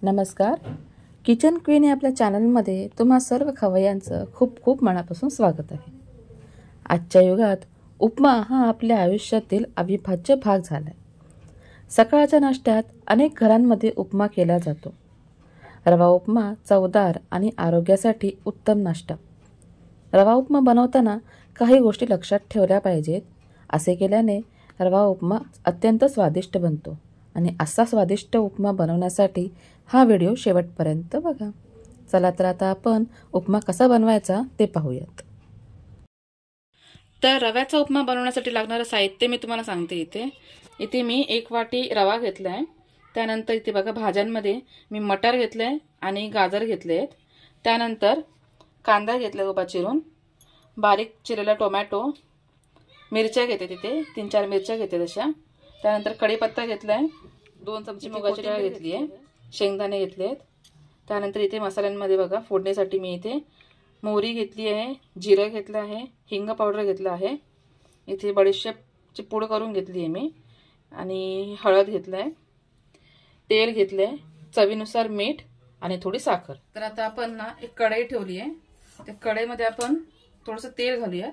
नमस्कार. Kitchen queen या आपल्या चॅनलमध्ये तुम्हा सर्व खवय्यांचं खूप खूप मनापासून स्वागत आहे. आजच्या युगात उपमा हा आपल्या आयुष्यातील अविभाज्य भाग झाला आहे. सकाळच्या नाश्त्यात अनेक घरांमध्ये उपमा केला जातो. रवा उपमा चवदार आणि आरोग्यासाठी उत्तम नाश्ता. रवा उपमा बनवताना काही गोष्टी लक्षात ठेवल्या पाहिजेत. असे केल्याने रवा उपमा अत्यंत स्वादिष्ट बनतो आणि असा स्वादिष्ट उपमा बनवण्यासाठी हा व्हिडिओ शेवटपर्यंत बघा. चला तर आता आपण उपमा कसा बनवायचा ते पाहूयात. तर रव्याचा उपमा बनवण्यासाठी लागणारं साहित्य मी तुम्हाला सांगते. इथे मी 1 वाटी रवा घेतलाय. त्यानंतर इथे बघा भाज्यांमध्ये मी मटार घेतले आणि गाजर घेतले आहेत. त्यानंतर कांदा घेतला उभा चिरून, बारीक चिरलेला टोमॅटो, मिरच्या घेते तिथे 3-4 मिरच्या घेते तशा. त्यानंतर कढीपत्ता घेतलाय, 2 चमचे मुगाची डाळ घेतली आहे, शेंगदाणे घेतले आहेत. त्यानंतर इथे मसाल्यांमध्ये बघा फोडणीसाठी मी इथे मोहरी घेतली आहे, जिरं घेतलं आहे, हिंग पावडर घेतलं आहे, इथे बडीशेपची पूड करून घेतली आहे मी, आणि हळद घेतलाय, तेल घेतलंय, चवीनुसार मीठ आणि थोडी साखर. तर आता आपण ना एक कढई ठेवली आहे. त्या कढईमध्ये आपण थोडंसं तेल घालूयात.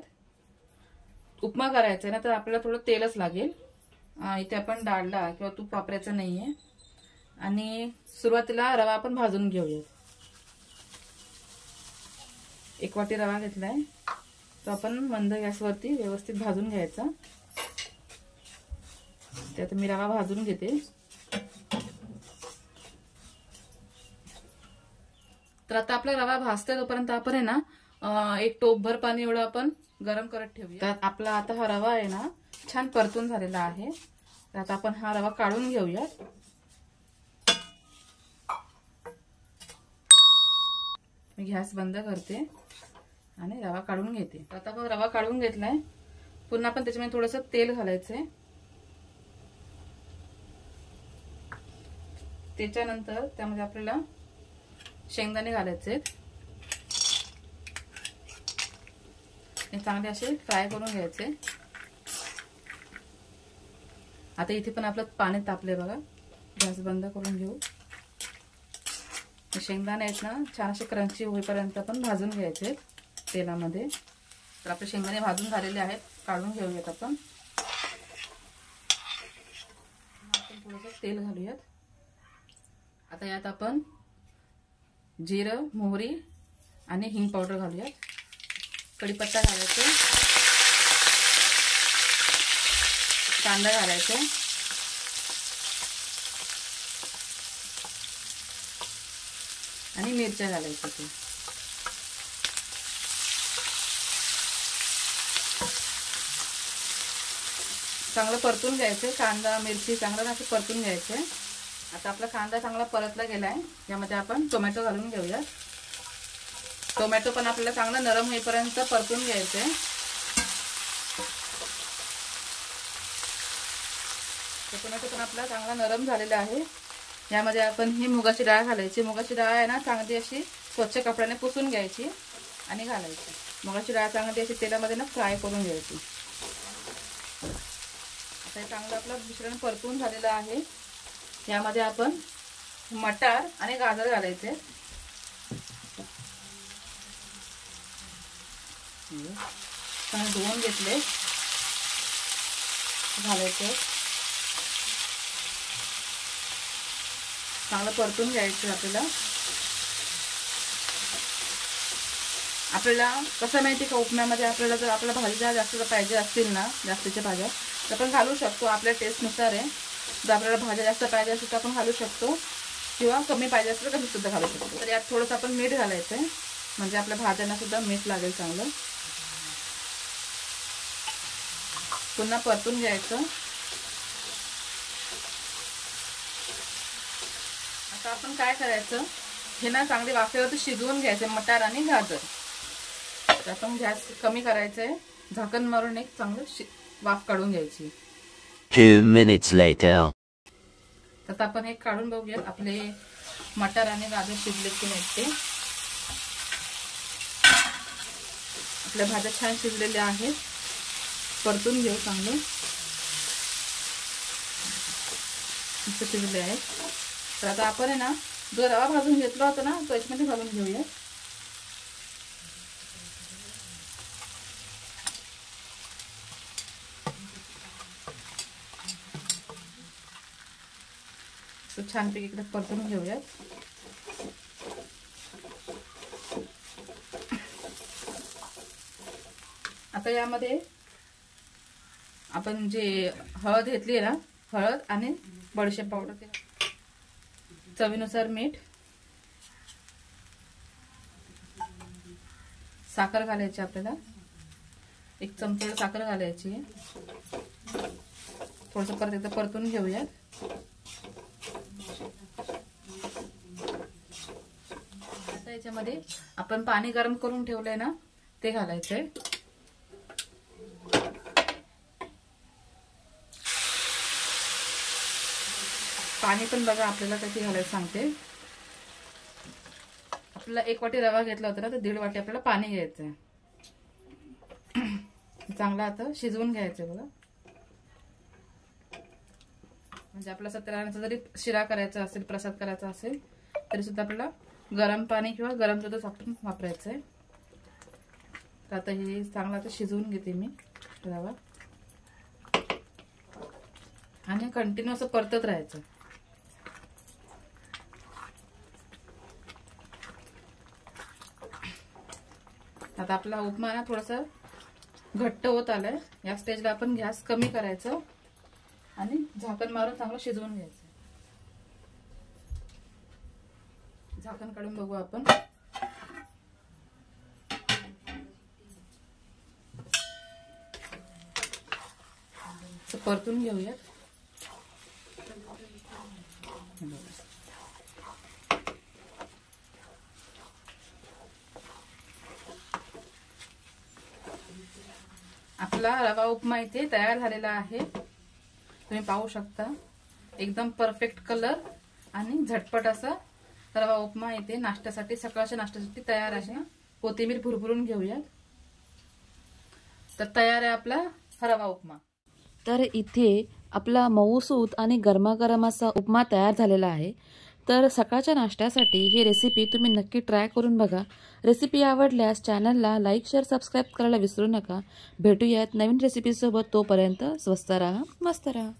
उपमा करायचा आहे ना, तर आपल्याला थोडं तेलच लागेल. इथे आपण डालडा किंवा तूप वापरायचं नाहीये. आणि सुरुवातीला रवा आपण भाजून घेऊयात. 1 वाटी रवा घेतलाय, तो आपण मंद गॅसवरती व्यवस्थित भाजून घ्यायचा. त्यात मी रवा भाजून घेते. तर आता आपला रवा भाजतोय तोपर्यंत आपण आहे ना 1 टोपभर पाणी एवढं आपण गरम करत ठेवूया. तर आपला आता हा रवा आहे ना छान परतून झालेला आहे. तर आता आपण हा रवा काढून घेऊया. मी गॅस बंद करते आणि रवा काढून घेते. आता आपण रवा काढून घेतलाय. पुन्हा आपण त्याच्यामध्ये थोडंसं तेल घालायचंय. त्याच्यानंतर त्यामध्ये आपल्याला शेंगदाणे घालायचे. हे चांगले असे फ्राय करून घ्यायचे. आता इथे पण आपलं पाणी तापले बघा. गॅस बंद करून घेऊ. शेंगदाणे आहेत ना छान असे क्रंची होईपर्यंत आपण भाजून घ्यायचे तेलामध्ये. तर आपले शेंगदाणे भाजून झालेले आहेत, काढून घेऊयात आपण. थोडंसं तेल घालूयात. आता यात आपण जिरं, मोहरी आणि हिंग पावडर घालूयात. कढीपत्ता घालायचा, कांदा घालायचा, आणि मिरच्या घालायच्या. ते चांगलं परतून घ्यायचं. कांदा मिरची चांगलं असं परतून घ्यायचं. आता आपला कांदा चांगला परतला गेलाय. यामध्ये आपण टोमॅटो घालून घेऊया. टोमॅटो पण आपल्याला चांगला नरम होईपर्यंत परतून घ्यायचंय. टोमॅटो पण आपला चांगला नरम झालेला आहे. यामध्ये आपण ही मुगाची डाळ घालायची. मुगाची डाळ आहे ना चांगली अशी स्वच्छ कपड्याने पुसून घ्यायची आणि घालायची. मुगाची डाळ चांगली अशी तेलामध्ये ना फ्राय करून घ्यायची. आता हे चांगलं आपलं मिश्रण परतून झालेलं आहे. यामध्ये आपण मटार आणि गाजर घालायचे. चांगले धुवून घेतले, घालायचे. चांगलं परतून घ्यायचं. आपल्याला कसं माहिती का, उपम्यामध्ये आपल्याला जर आपल्या भाज्या जास्त पाहिजे असतील ना, जास्तीच्या भाज्या तर आपण घालू शकतो. आपल्या टेस्टनुसार आहे. जर आपल्याला भाज्या जास्त पाहिजे असेल तर आपण घालू शकतो, किंवा कमी पाहिजे असेल तर कमी सुद्धा घालू शकतो. तर यात थोडंसं आपण मीठ घालायचंय, म्हणजे आपल्या भाज्यांना सुद्धा मीठ लागेल चांगलं. पुन्हा परतून घ्यायचं. आता आपण काय करायचं, हे ना चांगले वाफेवरती शिजवून घ्यायचे मटार आणि गाजर. तर आपण गॅस कमी करायचंय, झाकण मारून एक चांगलं वाफ काढून घ्यायची. 2 minutes later. तर आपण एक काढून बघूयात आपले मटार आणि गाजर शिजले की नाही ते. आपल्या भाज्या छान शिजलेल्या आहेत. परतून घेऊ चांगलं. शिजले आहेत. तर आता आपण आहे ना जो रवा भाजून घेतला होता ना तो याच्यामध्ये घालून घेऊया. तो छानपैकी इकडे परतून घेऊयात. आता यामध्ये आपण जे हळद घेतली आहे ना, हळद आणि बडीशेप पावडर, चवीनुसार मीठ, साखर घालायची आपल्याला. 1 चमचा साखर घालायची आहे. थोडंसं परत एकदा परतून घेऊयात. आता याच्यामध्ये आपण पाणी गरम करून ठेवलंय ना ते घालायचंय. पाणी पण बघा आपल्याला किती घालायचं सांगते. आपल्याला 1 वाटी रवा घेतला होता ना तर 1.5 वाटी आपल्याला पाणी घ्यायचंय. चांगला आता शिजवून घ्यायचंय बघा. म्हणजे आपला सत्यनारायणाचा जरी शिरा करायचा असेल, प्रसाद करायचा असेल तरी सुद्धा आपल्याला गरम पाणी किंवा गरम दूधच आपण वापरायचंय. तर आता हे चांगलं आता शिजवून घेते मी रवा आणि कंटिन्यू असं परतत राहायचं. आता आपला उपमा ना थोडासा घट्ट होत आलाय. या स्टेजला आपण गॅस कमी करायचं आणि झाकण मारून चांगलं शिजवून घ्यायचं. झाकण काढून बघू आपण. परतून घेऊयात. आपला रवा उपमा इथे तयार झालेला आहे. तुम्ही पाहू शकता एकदम परफेक्ट कलर आणि झटपट असा रवा उपमा इथे नाश्त्यासाठी, सकाळच्या नाश्त्यासाठी तयार आहे. कोथिंबीर भुरभुरून घेऊयात. तर तयार आहे आपला रवा उपमा. तर इथे आपला मऊसूत आणि गरमागरम असा उपमा तयार झालेला आहे. तर सकाळच्या नाश्त्यासाठी ही रेसिपी तुम्ही नक्की ट्राय करून बघा. रेसिपी आवडल्यास चॅनलला लाईक, शेअर, सबस्क्राईब करायला विसरू नका. भेटूयात नवीन रेसिपीसोबत. तोपर्यंत स्वस्त राहा, मस्त राहा.